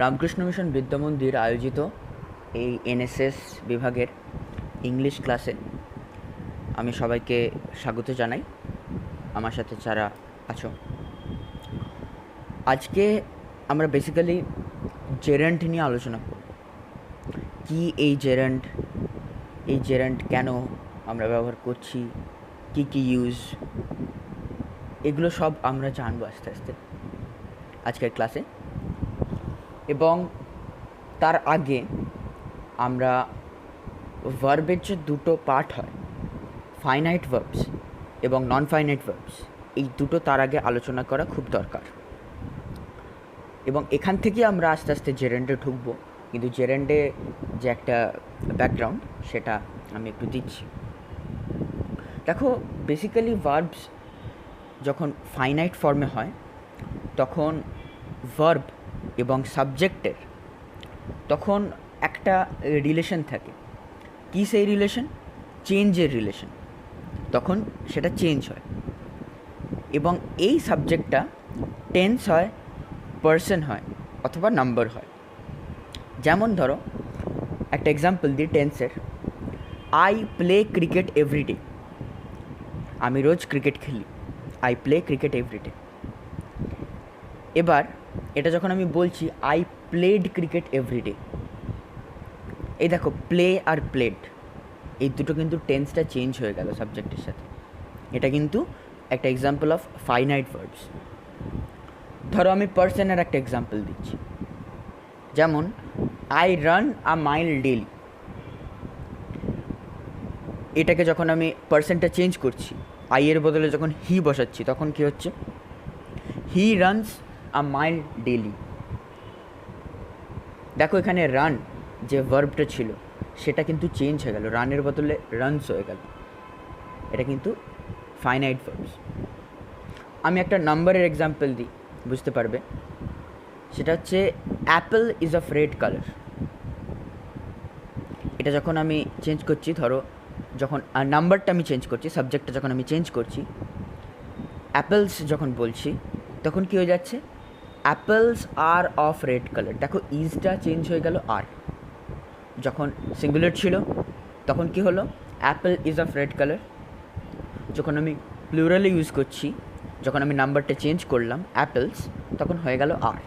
Ramakrishna mission Vidyamandir আয়োজিত এই NSS বিভাগের ইংলিশ ক্লাসে আমি সবাইকে স্বাগত জানাই। আমার সাথে যারা আছো, আজকে আমরা বেসিক্যালি জেরেন্ট নিয়ে আলোচনা করব। কি এই জেরেন্ট কেন আমরা ব্যবহার করছি, কি কি ইউজ, এগুলো সব আমরা জানবো আস্তে আস্তে আজকের ক্লাসে। এবং তার আগে আমরা ভার্বের যে দুটো পার্ট হয়, ফাইনাইট ভার্বস এবং নন ফাইনাইট ভার্বস, এই দুটো তার আগে আলোচনা করা খুব দরকার। এবং এখান থেকে আমরা আস্তে আস্তে জেরেন্ডে ঢুকবো, কিন্তু জেরেন্ডে যে একটা ব্যাকগ্রাউন্ড সেটা আমি একটু দিচ্ছি। দেখো, বেসিক্যালি ভার্বস যখন ফাইনাইট ফর্মে হয় তখন ভার্ব এবং সাবজেক্টের তখন একটা রিলেশন থাকে। কী সেই রিলেশন? চেঞ্জের রিলেশন। তখন সেটা চেঞ্জ হয় এবং এই সাবজেক্টটা টেন্স হয়, পার্সন হয় অথবা নাম্বার হয়। যেমন ধরো একটা এক্সাম্পল দিই টেন্সের। I play cricket every day. আমি রোজ ক্রিকেট খেলি। I play cricket every day. এবার এটা যখন আমি বলছি আই প্লেড ক্রিকেট এভরিডে, এই দেখো প্লে আর প্লেড এই দুটো কিন্তু টেন্সটা চেঞ্জ হয়ে গেল সাবজেক্টের সাথে। এটা কিন্তু একটা এক্সাম্পল অফ ফাইনাইট ভার্বস। ধরো আমি পার্সনের একটা এক্সাম্পল দিচ্ছি, যেমন I run a mile daily. এটাকে যখন আমি পার্সনটা চেঞ্জ করছি, আই এর বদলে যখন হি বসাচ্ছি, তখন কি হচ্ছে? He runs a mile daily. দেখো এখানে রান যে ভার্বটা ছিল সেটা কিন্তু চেঞ্জ হয়ে গেল, রানের বদলে রানস হয়ে গেল। এটা কিন্তু ফাইনাইট ভার্বস। আমি একটা নাম্বারের এক্সাম্পল দিই, বুঝতে পারবে। সেটা হচ্ছে Apple is of red colour. এটা যখন আমি চেঞ্জ করছি, ধরো যখন নাম্বারটা আমি চেঞ্জ করছি, সাবজেক্টটা যখন আমি চেঞ্জ করছি, অ্যাপেলস যখন বলছি তখন কী হয়ে যাচ্ছে? Apples are of red colour. দেখো ইজটা চেঞ্জ হয়ে গেল আর। যখন সিঙ্গুলার ছিল তখন কি হলো? Apple is of red colour. যখন আমি প্লুরালে ইউজ করছি, যখন আমি নাম্বারটা চেঞ্জ করলাম অ্যাপেলস, তখন হয়ে গেল আর।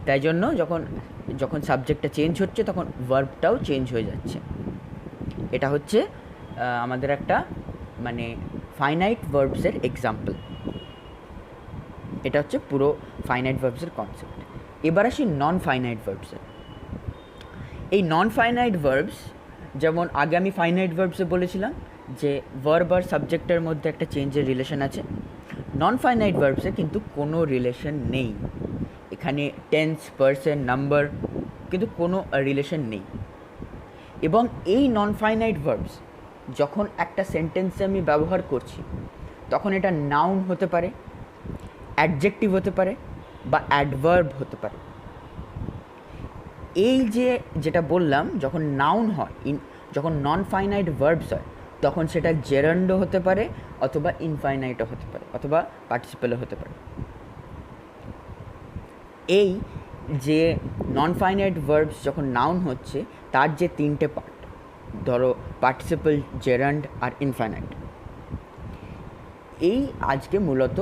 তাই জন্য যখন যখন সাবজেক্টটা চেঞ্জ হচ্ছে তখন ভার্বটাও চেঞ্জ হয়ে যাচ্ছে। এটা হচ্ছে আমাদের একটা মানে ফাইনাইট ভার্বসের এক্সাম্পল। এটা হচ্ছে পুরো ফাইনাইট ভার্বসের কনসেপ্ট। এবার আসি নন ফাইনাইট ভার্বসে। এই নন ফাইনাইট ভার্বস, যেমন আগে আমি ফাইনাইট ভার্বসে বলেছিলাম যে ভার্ব আর সাবজেক্টের মধ্যে একটা চেঞ্জের রিলেশন আছে। নন ফাইনাইট ভার্বসে কিন্তু কোনো রিলেশন নেই। এখানে টেন্স, পার্সন, নাম্বার কিন্তু কোনো রিলেশন নেই। এবং এই নন ফাইনাইট ভার্বস যখন একটা সেন্টেন্সে আমি ব্যবহার করছি, তখন এটা নাউন হতে পারে, অ্যাডজেক্টিভ হতে পারে বা অ্যাডভার্ব হতে পারে। এই যেটা বললাম, যখন নাউন হয়, যখন নন ফাইনাইট ভার্বস হয়, তখন সেটা জেরান্ডও হতে পারে অথবা ইনফাইনাইটও হতে পারে অথবা পার্টিসিপেলও হতে পারে। এই যে নন ফাইনাইট ভার্বস যখন নাউন হচ্ছে, তার যে তিনটে পার্ট, ধরো পার্টিসিপল, জেরান্ড আর ইনফাইনাইট, এই আজকে মূলত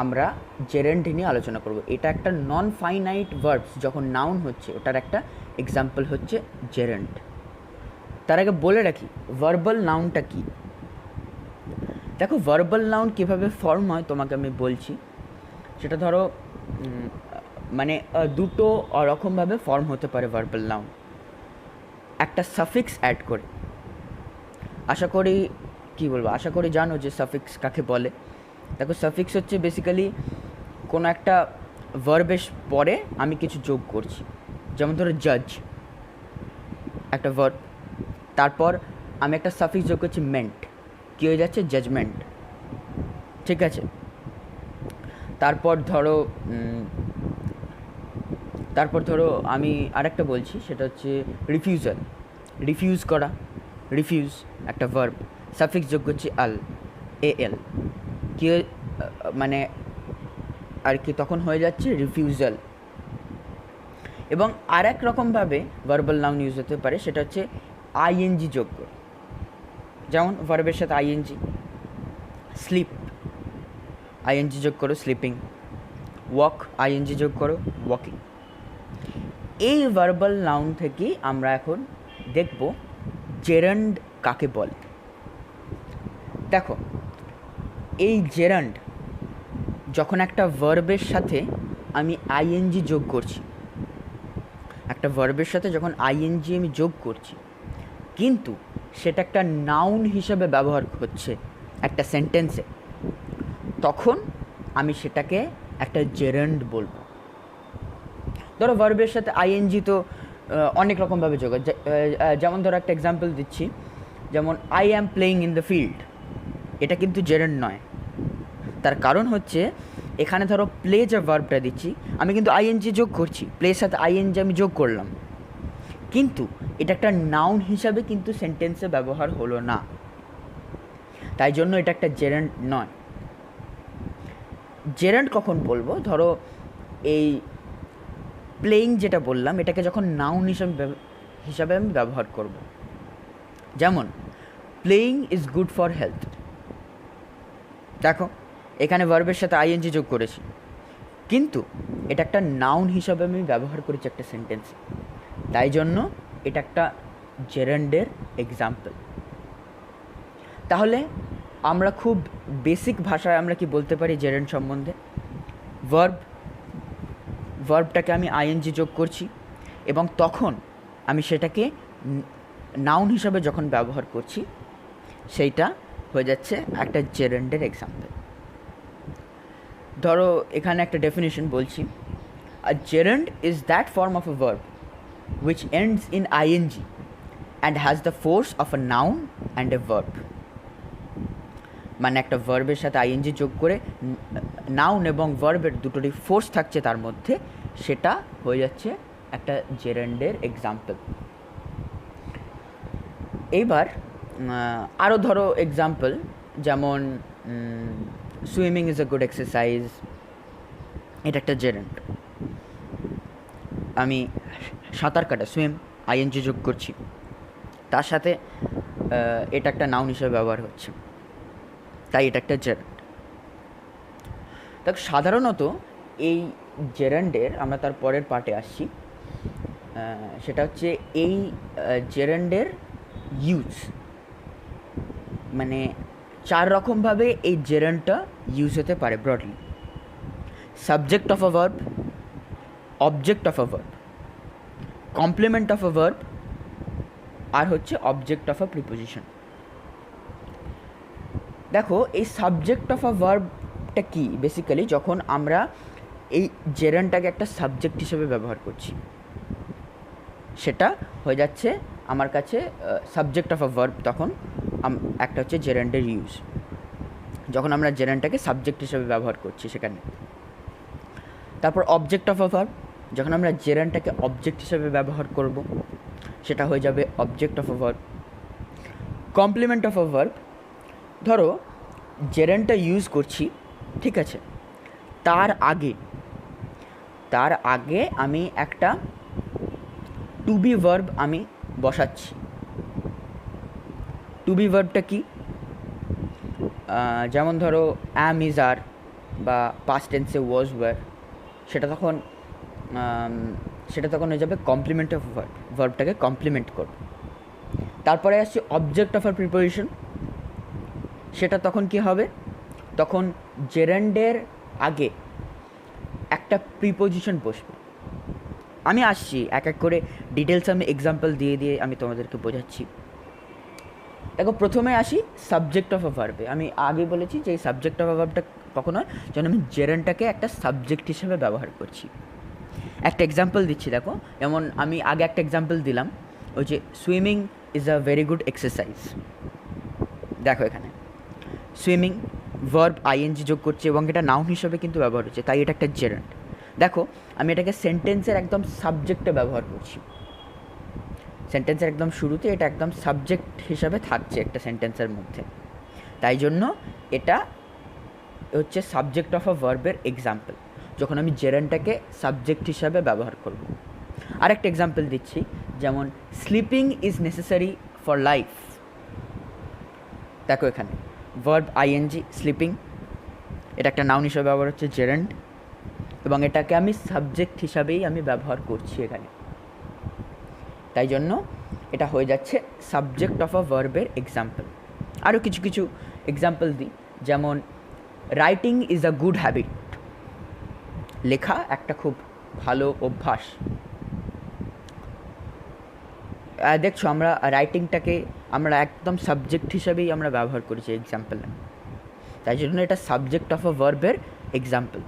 আমরা জেরেন্ড নিয়ে আলোচনা করব। এটা একটা নন ফাইনাইট ভার্বস যখন নাউন হচ্ছে, ওটার একটা এক্সাম্পল হচ্ছে জেরেন্ড। তার আগে বলে রাখি ভার্বাল নাউনটা কী। দেখো ভার্বাল নাউন কীভাবে ফর্ম হয় তোমাকে আমি বলছি। সেটা ধরো মানে দুটো রকমভাবে ফর্ম হতে পারে ভার্বাল নাউন। একটা সাফিক্স অ্যাড করে। আশা করি জানো যে সাফিক্স কাকে বলে। দেখো সাফিক্স হচ্ছে বেসিক্যালি কোনো একটা ভার্বের পরে আমি কিছু যোগ করছি। যেমন ধরো জাজ, একটা ভার্ব, তারপর আমি একটা সাফিক্স যোগ করছি মেন্ট, কী হয়ে যাচ্ছে? জাজমেন্ট। ঠিক আছে। তারপর ধরো আমি আরেকটা বলছি, সেটা হচ্ছে রিফিউজাল, রিফিউজ করা, রিফিউজ একটা ভার্ব, সাফিক্স যোগ করছি এল, কি মানে আর কি, তখন হয়ে যাচ্ছে রিফিউজাল। এবং আর এক রকমভাবে ভার্বাল নাউন ইউজ হতে পারে, সেটা হচ্ছে আইএনজি যোগ করে। যেমন ভার্বের সাথে আইএনজি, স্লিপ আইএনজি যোগ করো স্লিপিং, ওয়াক আইএনজি যোগ করো ওয়াকিং। এই ভার্বাল নাউন থেকেই আমরা এখন দেখব জেরান্ড কাকে বলে। দেখো, এই জেরান্ড যখন একটা ভার্বের সাথে আমি আইএনজি যোগ করছি, একটা ভার্বের সাথে যখন আইএনজি আমি যোগ করছি, কিন্তু সেটা একটা নাউন হিসাবে ব্যবহার হচ্ছে একটা সেন্টেন্সে, তখন আমি সেটাকে একটা জেরান্ড বলবো। ধরো ভার্বের সাথে আইএনজি তো অনেক রকমভাবে যোগ হয়। যেমন ধরো একটা এক্সাম্পল দিচ্ছি, যেমন I am playing in the field, এটা কিন্তু জেরান্ড নয়। তার কারণ হচ্ছে এখানে ধরো প্লে যে ভার্বটা দিচ্ছি, আমি কিন্তু আইএনজি যোগ করছি, প্লের সাথে আইএনজি আমি যোগ করলাম, কিন্তু এটা একটা নাউন হিসাবে কিন্তু সেন্টেন্সে ব্যবহার হলো না, তাই জন্য এটা একটা জেরান্ড নয়। জেরান্ড কখন বলবো? ধরো এই প্লেইং যেটা বললাম, এটাকে যখন নাউন হিসাবে আমি ব্যবহার করব। যেমন playing is good for health, দেখো এখানে ভার্বের সাথে আইএনজি যোগ করেছি, কিন্তু এটা একটা নাউন হিসাবে আমি ব্যবহার করেছি একটা সেন্টেন্সে, তাই জন্য এটা একটা জেরান্ডের এক্সাম্পল। তাহলে আমরা খুব বেসিক ভাষায় আমরা কি বলতে পারি জেরান্ড সম্বন্ধে? ভার্বটাকে আমি আইএনজি যোগ করছি এবং তখন আমি সেটাকে নাউন হিসাবে যখন ব্যবহার করছি, সেইটা হয়ে যাচ্ছে একটা জেরান্ডের এক্সাম্পল। ধরো এখানে একটা ডেফিনেশন বলছি, a gerund is that form of a verb which ends in ING and has the force of a noun and a verb. মানে একটা ভার্বের সাথে আইএনজি যোগ করে নাউন এবং ভার্বের দুটোরই ফোর্স থাকছে তার মধ্যে, সেটা হয়ে যাচ্ছে একটা জেরান্ডের এক্সাম্পল। এইবার আরও ধরো এক্সাম্পল, যেমন swimming is a good exercise, এটা একটা জেরান্ড। আমি সাঁতার কাটা, সুইম আইএনজি যোগ করছি, তার সাথে এটা একটা নাউন হিসেবে ব্যবহার হচ্ছে, তাই এটা একটা জেরান্ড। দেখ সাধারণত এই জেরান্ডের আমরা তার পরের পার্টে আসছি, সেটা হচ্ছে এই জেরান্ডের ইউজ, মানে 4 রকমভাবে এই জেরান্ডটা ইউজ হতে পারে broadly. Subject of a verb, object of a verb, complement of a verb, আর হচ্ছে অবজেক্ট অফ আ প্রিপোজিশন। দেখো এই সাবজেক্ট অফ আ ভার্বটা কি? বেসিক্যালি যখন আমরা এই জেরান্ডটাকে একটা সাবজেক্ট হিসেবে ব্যবহার করছি, সেটা হয়ে যাচ্ছে আমার কাছে সাবজেক্ট অফ আ ভার্ব, তখন একটা হচ্ছে জেরান্ডের ইউজ, যখন আমরা জেরান্ডটাকে সাবজেক্ট হিসেবে ব্যবহার করছি সেখানে। তারপর অবজেক্ট অফ আ ভার্ব, যখন আমরা জেরান্ডটাকে অবজেক্ট হিসেবে ব্যবহার করব, সেটা হয়ে যাবে object of a verb. Complement of a verb, ধরো জেরান্ডটা ইউজ করছি, ঠিক আছে, তার আগে আমি একটা টু বি ভার্ব আমি বসাচ্ছি। টু বি ভার্বটা কি? যেমন ধরো অ্যাম, ইজ, আর, বা পাস্ট টেন্সে ওয়াজ, ওয়্যার, সেটা তখন হয়ে যাবে কমপ্লিমেন্ট অফ ভার্ব, ভার্বটাকে কমপ্লিমেন্ট করবে। তারপরে আসছে অবজেক্ট অফ আর প্রিপোজিশন, সেটা তখন কি হবে? তখন জেরান্ডের আগে একটা প্রিপোজিশন বসবে। আমি আসছি এক এক করে ডিটেলস, আমি এক্সাম্পল দিয়ে আমি তোমাদেরকে বোঝাচ্ছি। দেখো প্রথমে আসি সাবজেক্ট অফ আ ভার্বে। আমি আগে বলেছি যে এই সাবজেক্ট অফ আ ভার্বটা কখন হয়, যখন আমি জেরান্ডটাকে একটা সাবজেক্ট হিসেবে ব্যবহার করছি। একটা এক্সাম্পল দিচ্ছি, দেখো যেমন আমি আগে একটা এক্সাম্পল দিলাম, ওই যে swimming is a very good exercise. দেখো এখানে সুইমিং ভার্ব আইএনজি যোগ করছে এবং এটা নাউন হিসেবে কিন্তু ব্যবহার হচ্ছে, তাই এটা একটা জেরান্ড। দেখো আমি এটাকে সেন্টেন্সের একদম সাবজেক্টে ব্যবহার করছি, সেন্টেন্সের একদম শুরুতে এটা একদম সাবজেক্ট হিসাবে থাকছে একটা সেন্টেন্সের মধ্যে, তাই জন্য এটা হচ্ছে সাবজেক্ট অফ আ ভার্বের এক্সাম্পল, যখন আমি জেরান্ডটাকে সাবজেক্ট হিসাবে ব্যবহার করব। আরেকটা এক্সাম্পল দিচ্ছি, যেমন sleeping is necessary for life. দেখো এখানে ভার্ব আইএনজি স্লিপিং, এটা একটা নাউন হিসেবে ব্যবহার হচ্ছে জেরান্ড, এবং এটাকে আমি সাবজেক্ট হিসাবেই আমি ব্যবহার করছি এখানে, তাই জন্য এটা হয়ে যাচ্ছে সাবজেক্ট অফ আ ভার্বের এক্সাম্পল। আরও কিছু কিছু এক্সাম্পল দিই, যেমন writing is a good habit, লেখা একটা খুব ভালো অভ্যাস। দেখছো আমরা রাইটিংটাকে আমরা একদম সাবজেক্ট হিসাবেই আমরা ব্যবহার করেছি এক্সাম্পলে, তাই জন্য এটা সাবজেক্ট অফ আ ভার্বের এক্সাম্পল।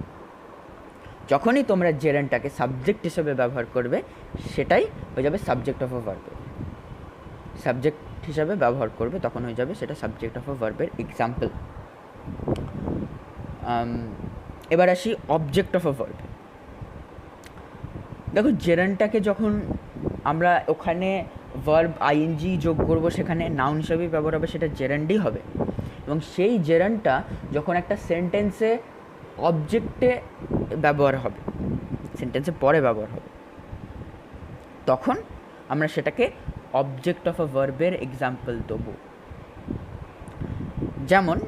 যখনই তোমরা জেরান্ডটাকে সাবজেক্ট হিসেবে ব্যবহার করবে সেটাই হয়ে যাবে সাবজেক্ট অফ আ ভার্বের, সাবজেক্ট হিসাবে ব্যবহার করবে তখন হয়ে যাবে সেটা সাবজেক্ট অফ আ ভার্বের এক্সাম্পল। এবার আসি অবজেক্ট অফ আ ভার্ব। দেখো জেরান্ডটাকে যখন আমরা ওখানে ভার্ব আইএনজি যোগ করব সেখানে নাউন হিসাবেই ব্যবহার হবে, সেটা জেরান্ডই হবে, এবং সেই জেরান্ডটা যখন একটা সেন্টেন্সে অবজেক্টে ব্যবহার হবে, সেন্টেন্সে পরে ব্যবহার হবে, তখন আমরা সেটাকে অবজেক্ট অফ আ ভার্বের এক্সাম্পল দেবো। যেমন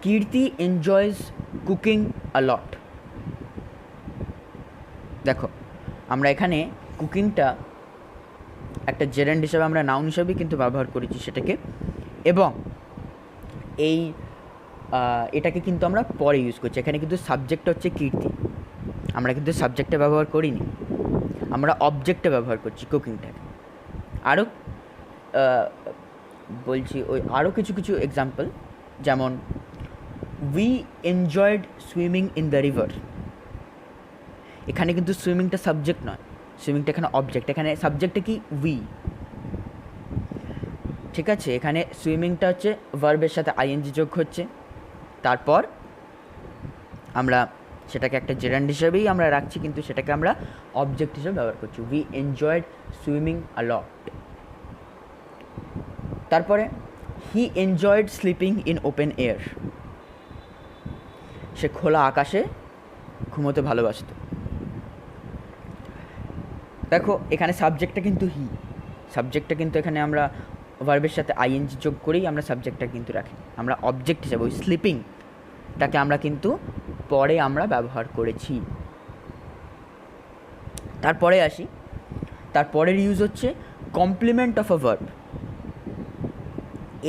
কীর্তি এনজয়স কুকিং আ লট। দেখো আমরা এখানে কুকিংটা একটা জেরান্ড হিসাবে আমরা নাউন হিসাবেই কিন্তু ব্যবহার করেছি সেটাকে, এবং এটাকে কিন্তু আমরা পরে ইউজ করছি। এখানে কিন্তু সাবজেক্ট হচ্ছে কীর্তি, আমরা কিন্তু সাবজেক্টে ব্যবহার করিনি, আমরা অবজেক্টে ব্যবহার করছি কুকিংটাকে। আরও বলছি আরও কিছু কিছু এক্সাম্পল, যেমন we enjoyed swimming in the river. এখানে কিন্তু সুইমিংটা সাবজেক্ট নয়, সুইমিংটা এখানে অবজেক্ট, এখানে সাবজেক্টে কি উই, ঠিক আছে। এখানে সুইমিংটা হচ্ছে ভার্বের সাথে আইএনজি যোগ হচ্ছে, তারপর আমরা সেটাকে একটা জেরান্ড হিসেবেই আমরা রাখছি, কিন্তু সেটাকে আমরা অবজেক্ট হিসেবে ব্যবহার করছি। We enjoyed swimming a lot. তারপরে he enjoyed sleeping in open air. সে খোলা আকাশে ঘুমোতে ভালোবাসত। দেখো এখানে সাবজেক্টটা কিন্তু সাবজেক্টটা কিন্তু এখানে আমরা ভার্বের সাথে আইএনজি যোগ করেই আমরা সাবজেক্টটা কিন্তু রাখি, আমরা অবজেক্ট হিসাবে ওই স্লিপিংটাকে আমরা কিন্তু পরে আমরা ব্যবহার করেছি। তারপরে আসি, তারপরের ইউজ হচ্ছে কমপ্লিমেন্ট অফ আ ভার্ব।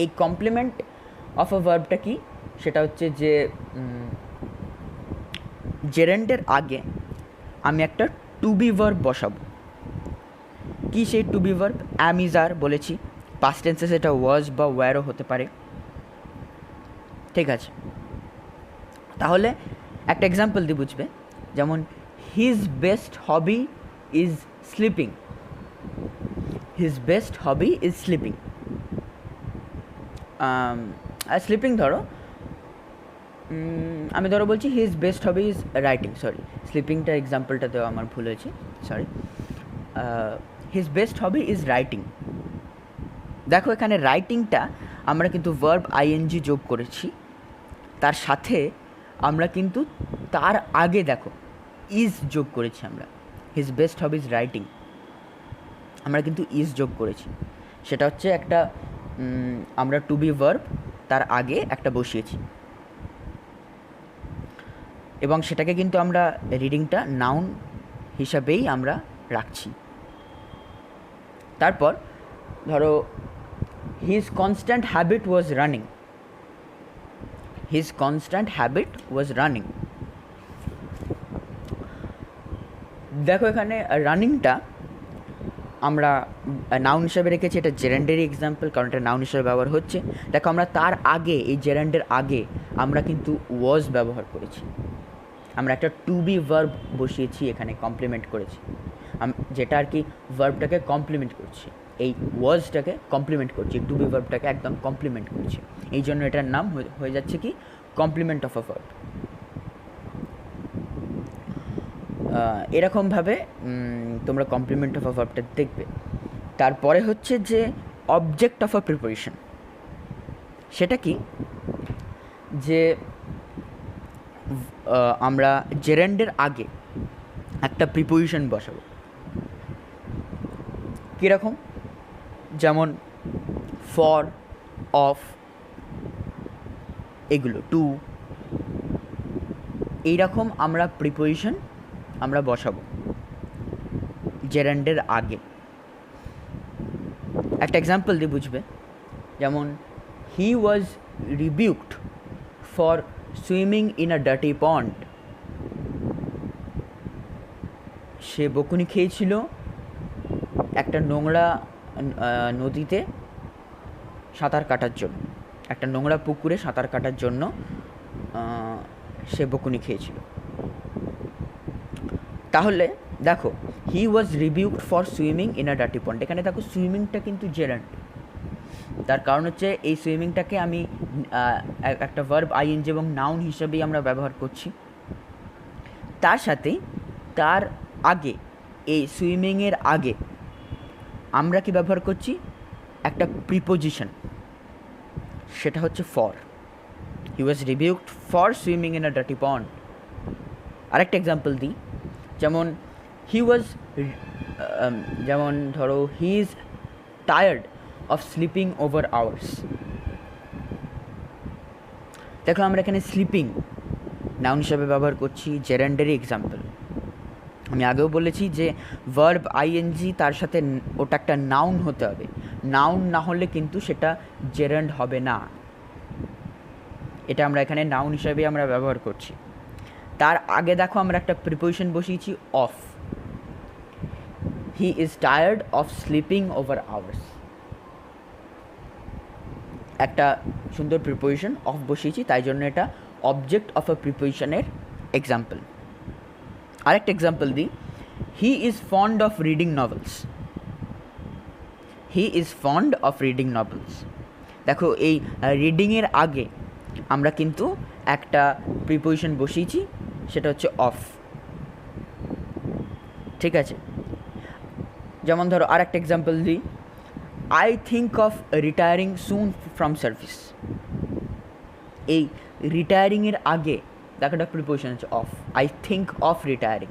এই কমপ্লিমেন্ট অফ আ ভার্বটা কি, সেটা হচ্ছে যে জেরান্ডের আগে আমি একটা টু বি ভার্ব বসাবো। কি সেই to be verb? Am is are বলেছি, পাস্ট টেন্সে সেটা ওয়াজ বা ওয়্যারও হতে পারে, ঠিক আছে। তাহলে একটা এক্সাম্পল দিয়ে বুঝবে, যেমন his best hobby is sleeping. His best hobby is sleeping. Sleeping ধরো আমি ধরো বলছি his best hobby is writing, sorry স্লিপিংটা এক্সাম্পলটা দেওয়া আমার ভুল হয়েছে, sorry. His best hobby is writing. দেখো এখানে রাইটিংটা আমরা কিন্তু ভার্ব আইএনজি যোগ করেছি, তার সাথে আমরা কিন্তু তার আগে দেখো ইজ যোগ করেছি আমরা। His best hobby is writing, আমরা কিন্তু ইজ যোগ করেছি, সেটা হচ্ছে একটা আমরা টু বি ভার্ব তার আগে একটা বসিয়েছি, এবং সেটাকে কিন্তু আমরা রিডিংটা নাউন হিসাবেই আমরা রাখছি। তারপর ধরো his constant habit was running. His constant habit was running. দেখো এখানে রানিংটা আমরা নাউন হিসাবে রেখেছি, এটা জেরান্ডেরই এক্সাম্পল, কারণ এটা নাউন হিসাবে ব্যবহার হচ্ছে। দেখো আমরা তার আগে, এই জেরান্ডের আগে আমরা কিন্তু ওয়াজ ব্যবহার করেছি, আমরা একটা টু বি ভার্ব বসিয়েছি এখানে, কমপ্লিমেন্ট করেছি, যেটা আর কি ভার্বটাকে কমপ্লিমেন্ট করছি, এই ওয়াজটাকে কমপ্লিমেন্ট করছি, টু বি ভার্বটাকে একদম কমপ্লিমেন্ট করছি, এই জন্য এটার নাম হয়ে যাচ্ছে কি কমপ্লিমেন্ট অফ আ ভার্ব। এরকমভাবে তোমরা কমপ্লিমেন্ট অফ আ ভার্বটা দেখবে। তারপরে হচ্ছে যে অবজেক্ট অফ আ প্রিপারেশন। সেটা কি, যে আমরা জেরান্ডের আগে একটা প্রিপোজিশন বসাবো। কীরকম? যেমন ফর, অফ, এগুলো, টু, এইরকম আমরা প্রিপোজিশন আমরা বসাবো জেরান্ডের আগে। একটা এক্সাম্পল দিয়ে বুঝবে, যেমন he was rebuked for swimming in a dirty pond. সে বকুনি খেয়েছিল একটা নোংরা নদীতে সাঁতার কাটার জন্য, একটা নোংরা পুকুরে সাঁতার কাটার জন্য সে বকুনি খেয়েছিল। তাহলে দেখো, he was rebuked for swimming in a dirty pond, এখানে দেখো সুইমিংটা কিন্তু জেরান্ড। তার কারণ হচ্ছে এই সুইমিংটাকে আমি একটা ভার্ব আইএনজি এবং নাউন হিসেবেই আমরা ব্যবহার করছি। তার সাথে তার আগে, এই সুইমিংয়ের আগে আমরা কি ব্যবহার করছি? একটা প্রিপোজিশন, সেটা হচ্ছে for. He was rebuked for swimming in a dirty pond. আরেকটা এক্সাম্পল দিই, যেমন হি ওয়াজ, যেমন ধরো he is tired of sleeping over hours. দেখো আমরা এখানে স্লিপিং নাউন হিসাবে ব্যবহার করছি, জেরান্ডেরই এক্সাম্পল। আমি আগেও বলেছি যে ভার্ব আইএনজি তার সাথে ওটা একটা নাউন হতে হবে, নাউন না হলে কিন্তু সেটা জেরান্ড হবে না। এটা আমরা এখানে নাউন হিসাবে আমরা ব্যবহার করছি। তার আগে দেখো আমরা একটা প্রিপোজিশন বসিয়েছি of. He is tired of sleeping over hours, একটা সুন্দর প্রিপোজিশন অফ বসিয়েছি, তাই জন্য এটা অবজেক্ট অফ আ প্রিপোজিশনের এক্সাম্পল। আরেকটা এক্সাম্পল দিই, he is fond of reading novels. He is fond of reading novels. দেখো এই রিডিংয়ের আগে আমরা কিন্তু একটা প্রিপোজিশন বসিয়েছি, সেটা হচ্ছে অফ। ঠিক আছে? যেমন ধরো আর একটা এক্সাম্পল দিই, I think of retiring soon from service. এই রিটায়ারিংয়ের আগে দেখো একটা প্রিপোজিশন হচ্ছে of, I think of retiring.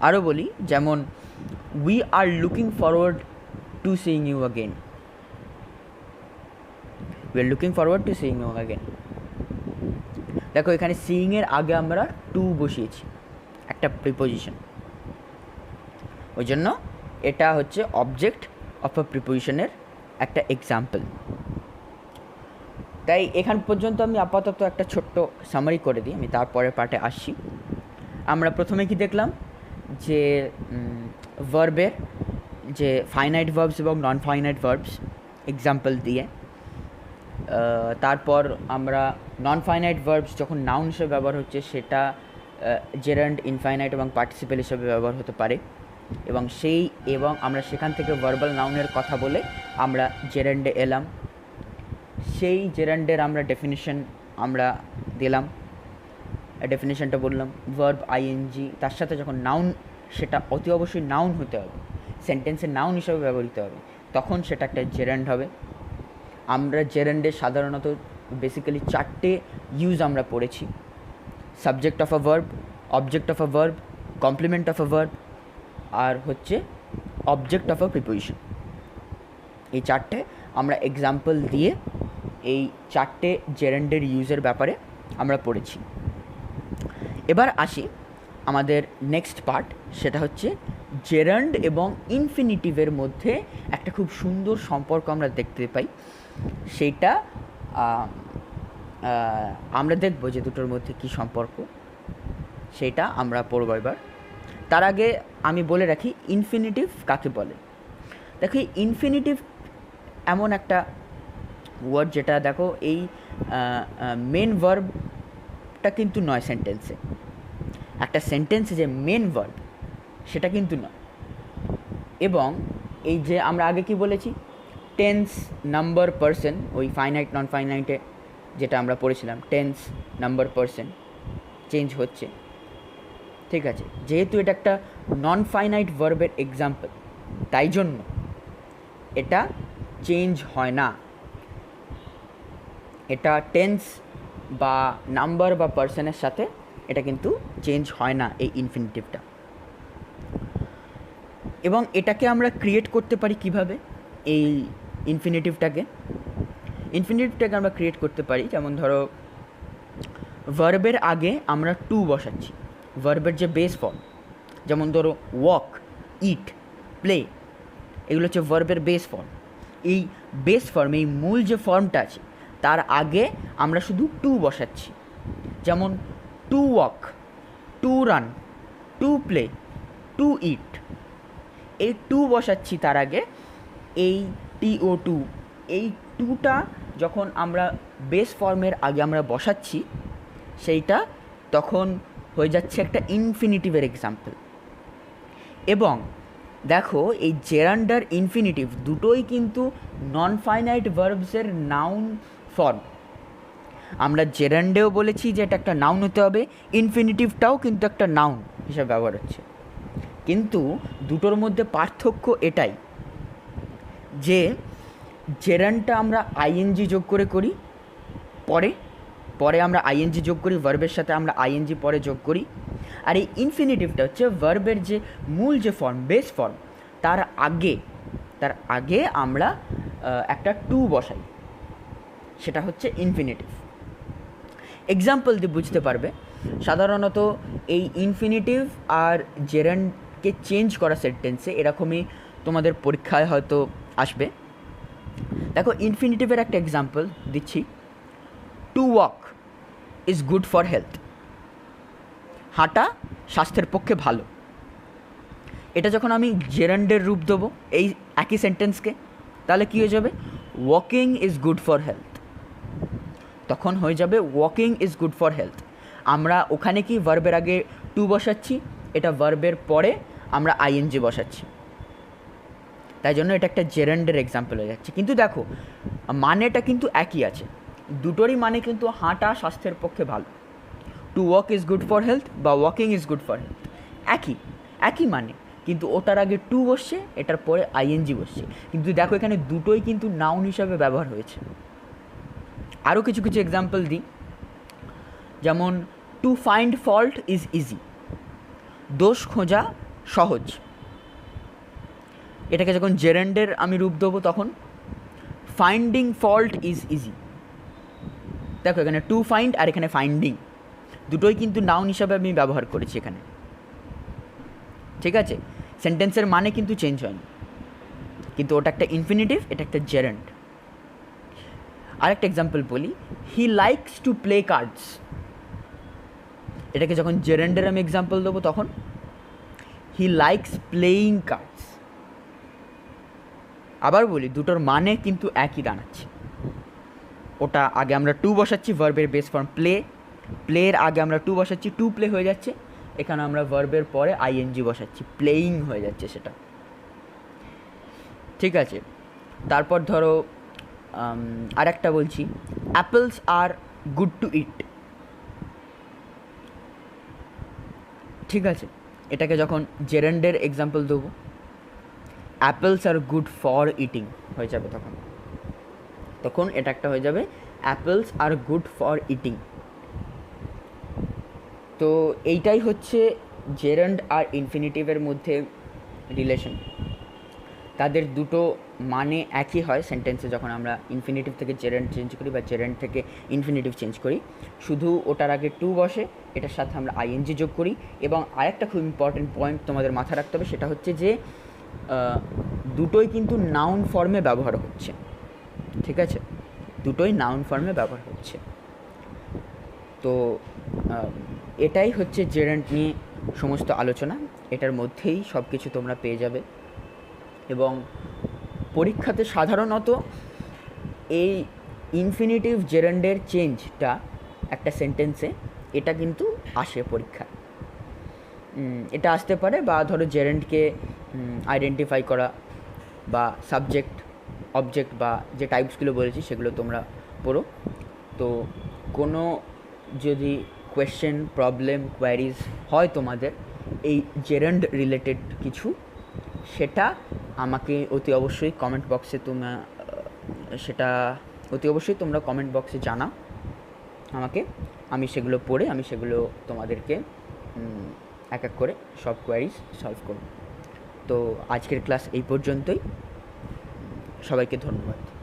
আরও বলি, যেমন we are looking forward to seeing you again. We are looking forward to seeing you again. দেখো এখানে সিইংয়ের আগে আমরা টু বসিয়েছি, একটা প্রিপোজিশন, ওই জন্য এটা হচ্ছে অবজেক্ট অফ আ প্রিপোজিশনের একটা এক্সাম্পল। তাই এখান পর্যন্ত আমি আপাতত একটা ছোট্ট সামারি করে দিই, আমি তারপরের পার্টে আসছি। আমরা প্রথমে কি দেখলাম যে ভার্বের যে ফাইনাইট ভার্বস এবং নন ফাইনাইট ভার্বস এক্সাম্পল দিয়ে, তারপর আমরা নন ফাইনাইট ভার্বস যখন নাউন হিসেবে ব্যবহার হচ্ছে সেটা জেরান্ড, ইনফাইনাইট এবং পার্টিসিপেল হিসেবে ব্যবহার হতে পারে, এবং আমরা সেখান থেকে ভার্বাল নাউনের কথা বলে আমরা জেরান্ডে এলাম। সেই জেরান্ডের আমরা ডেফিনিশন আমরা দিলাম, ডেফিনিশনটা বললাম ভার্ব আইএনজি, তার সাথে যখন নাউন, সেটা অতি অবশ্যই নাউন হতে হবে, সেন্টেন্সে নাউন হিসাবে ব্যবহৃত হবে, তখন সেটা একটা জেরান্ড হবে। আমরা জেরান্ডের সাধারণত বেসিক্যালি 4টে ইউজ আমরা পড়েছি: subject of a verb, object of a verb, complement of a verb, আর হচ্ছে অবজেক্ট অফ আ প্রিপোজিশন। এই 4টে আমরা এক্সাম্পল দিয়ে এই 4টে জেরান্ডের ইউজের ব্যাপারে আমরা পড়েছি। এবার আসি আমাদের নেক্সট পার্ট, সেটা হচ্ছে জেরান্ড এবং ইনফিনিটিভের মধ্যে একটা খুব সুন্দর সম্পর্ক আমরা দেখতে পাই। সেইটা আমরা দেখব যে দুটোর মধ্যে কী সম্পর্ক, সেটা আমরা পড়ব এবার। তার আগে আমি বলে রাখি ইনফিনিটিভ কাকে বলে। দেখো এই ইনফিনিটিভ এমন একটা ওয়ার্ড যেটা দেখো এই মেন ভার্বটা কিন্তু নয় সেন্টেন্সে, একটা সেন্টেন্সে যে মেন ভার্ব সেটা কিন্তু নয়। এবং এই যে আমরা আগে কি বলেছি, টেন্স, নাম্বার, পার্সন, ওই ফাইনাইট নন ফাইনাইটে যেটা আমরা পড়েছিলাম, টেন্স, নাম্বার, পার্সন চেঞ্জ হচ্ছে। ঠিক আছে, যেহেতু এটা একটা নন ফাইনাইট ভার্বের এক্সাম্পল, তাই জন্য এটা চেঞ্জ হয় না। এটা টেন্স বা নাম্বার বা পার্সনের সাথে এটা কিন্তু চেঞ্জ হয় না এই ইনফিনিটিভটা। এবং এটাকে আমরা ক্রিয়েট করতে পারি কিভাবে, এই ইনফিনিটিভটাকে আমরা ক্রিয়েট করতে পারি, যেমন ধরো ভার্বের আগে আমরা টু বসাচ্ছি, ভার্বের যে বেস ফর্ম, যেমন ধরো ওয়াক, ইট, প্লে, এগুলো হচ্ছে ভার্বের বেস ফর্ম। এই বেস ফর্ম, এই মূল যে ফর্মটা আছে তার আগে আমরা শুধু টু বসাচ্ছি, যেমন to walk, to run, to play, to eat, এই টু বসাচ্ছি তার আগে। এই TO2, এই টুটা যখন আমরা বেস ফর্মের আগে আমরা বসাচ্ছি সেইটা তখন হয়ে যাচ্ছে একটা ইনফিনিটিভের এক্সাম্পল। এবং দেখো এই জেরান্ড আর ইনফিনিটিভ দুটোই কিন্তু নন ফাইনাইট ভার্বসের নাউন ফর্ম। আমরা জেরান্ডেও বলেছি যে এটা একটা নাউন হতে হবে, ইনফিনিটিভটাও কিন্তু একটা নাউন হিসাবে ব্যবহার হচ্ছে। কিন্তু দুটোর মধ্যে পার্থক্য এটাই যে জেরান্ডটা আমরা আইএনজি যোগ করে করি, পরে আমরা আইএনজি যোগ করি, ভার্বের সাথে আমরা আইএনজি পরে যোগ করি। আর এই ইনফিনিটিভটা হচ্ছে ভার্বের যে মূল যে ফর্ম, বেস ফর্ম, তার আগে আমরা একটা টু বসাই, সেটা হচ্ছে ইনফিনিটিভ। এক্সাম্পল দিয়ে বুঝতে পারবে। সাধারণত এই ইনফিনিটিভ আর জেরান্ডকে চেঞ্জ করা সেন্টেন্সে এরকমই তোমাদের পরীক্ষায় হয়তো আসবে। দেখো ইনফিনিটিভের একটা এক্সাম্পল দিচ্ছি, two walk is good for health, হাঁটা স্বাস্থ্যের পক্ষে ভালো। এটা যখন আমি জেরান্ডের রূপ দেবো এই একই সেন্টেন্সকে, তাহলে কী হয়ে যাবে, walking is good for health, তখন হয়ে যাবে walking is good for health. আমরা ওখানে কি ভার্বের আগে টু বসাচ্ছি, এটা ভার্বের পরে আমরা আইএনজি বসাচ্ছি, তাই জন্য এটা একটা জেরান্ডের এক্সাম্পল হয়ে যাচ্ছে। কিন্তু দেখো মানেটা কিন্তু একই আছে, দুটোরই মানে কিন্তু হাঁটা স্বাস্থ্যের পক্ষে ভালো। To walk is good for health বা walking is good for health একই মানে, কিন্তু ওটার আগে টু বসছে, এটার পরে আইএনজি বসছে। কিন্তু দেখো এখানে দুটোই কিন্তু নাউন হিসাবে ব্যবহার হয়েছে। আরও কিছু এক্সাম্পল দিই, যেমন to find fault is easy, দোষ খোঁজা সহজ। এটাকে যখন জেরান্ডের আমি রূপ দেবো তখন ফাইন্ডিং ফল্ট ইজ ইজি। দেখো এখানে টু ফাইন্ড আর এখানে ফাইন্ডিং, দুটোই কিন্তু নাউন হিসাবে আমি ব্যবহার করেছি এখানে, ঠিক আছে। সেন্টেন্সের মানে কিন্তু চেঞ্জ হয়নি, কিন্তু ওটা একটা ইনফিনিটিভ, এটা একটা জেরান্ড। আরেকটা এক্সাম্পল বলি, he likes to play cards. এটাকে যখন জেরান্ডের আমি এক্সাম্পল দেবো তখন হি লাইকস প্লেয়িং কার্ডস। আবার বলি দুটোর মানে কিন্তু একই দাঁড়াচ্ছে, ওটা আগে আমরা টু বসাচ্ছি, ভার্বের বেস ফর্ম প্লের আগে আমরা টু বসাচ্ছি, টু প্লে হয়ে যাচ্ছে। এখানে আমরা ভার্বের পরে আইএনজি বসাচ্ছি, প্লেয়িং হয়ে যাচ্ছে সেটা, ঠিক আছে। তারপর ধরো আরেকটা বলছি, apples are good to eat, ঠিক আছে। এটাকে যখন জেরান্ডের এক্সাম্পল দেবো, apples are good for eating হয়ে যাবে, তখন এটা একটা হয়ে যাবে apples are good for eating. তো এইটাই হচ্ছে জেরান্ড আর ইনফিনিটিভের মধ্যে রিলেশন। তাদের দুটো মানে একই হয় সেন্টেন্সে যখন আমরা ইনফিনিটিভ থেকে জেরান্ড চেঞ্জ করি বা জেরান্ড থেকে ইনফিনিটিভ চেঞ্জ করি, শুধু ওটার আগে টু বসে, এটার সাথে আমরা আইএনজি যোগ করি। এবং আরেকটা খুব ইম্পর্টেন্ট পয়েন্ট তোমাদের মাথায় রাখতে হবে, সেটা হচ্ছে যে দুটোই কিন্তু নাউন ফর্মে ব্যবহার হচ্ছে, ঠিক আছে, দুটোই নাউন ফর্মে ব্যবহার হচ্ছে। তো এটাই হচ্ছে জেরান্ড নিয়ে সমস্ত আলোচনা, এটার মধ্যেই সব কিছু তোমরা পেয়ে যাবে। এবং পরীক্ষাতে সাধারণত এই ইনফিনিটিভ জেরান্ডের চেঞ্জটা একটা সেন্টেন্সে এটা কিন্তু আসে পরীক্ষায়, এটা আসতে পারে। বা ধরো জেরান্ডকে আইডেন্টিফাই করা বা সাবজেক্ট অবজেক্ট বা যে টাইপসগুলো বলেছি সেগুলো তোমরা পড়ো। তো কোনো যদি কোয়েশ্চেন, প্রবলেম, কোয়ারিজ হয় তোমাদের এই জেরান্ড রিলেটেড কিছু, সেটা আমাকে অতি অবশ্যই কমেন্ট বক্সে তোমরা কমেন্ট বক্সে জানাও। আমাকে, আমি সেগুলো পড়ে আমি সেগুলো তোমাদেরকে এক এক করে সব কোয়ারিজ সলভ করব। তো আজকের ক্লাস এই পর্যন্তই। সবাইকে ধন্যবাদ।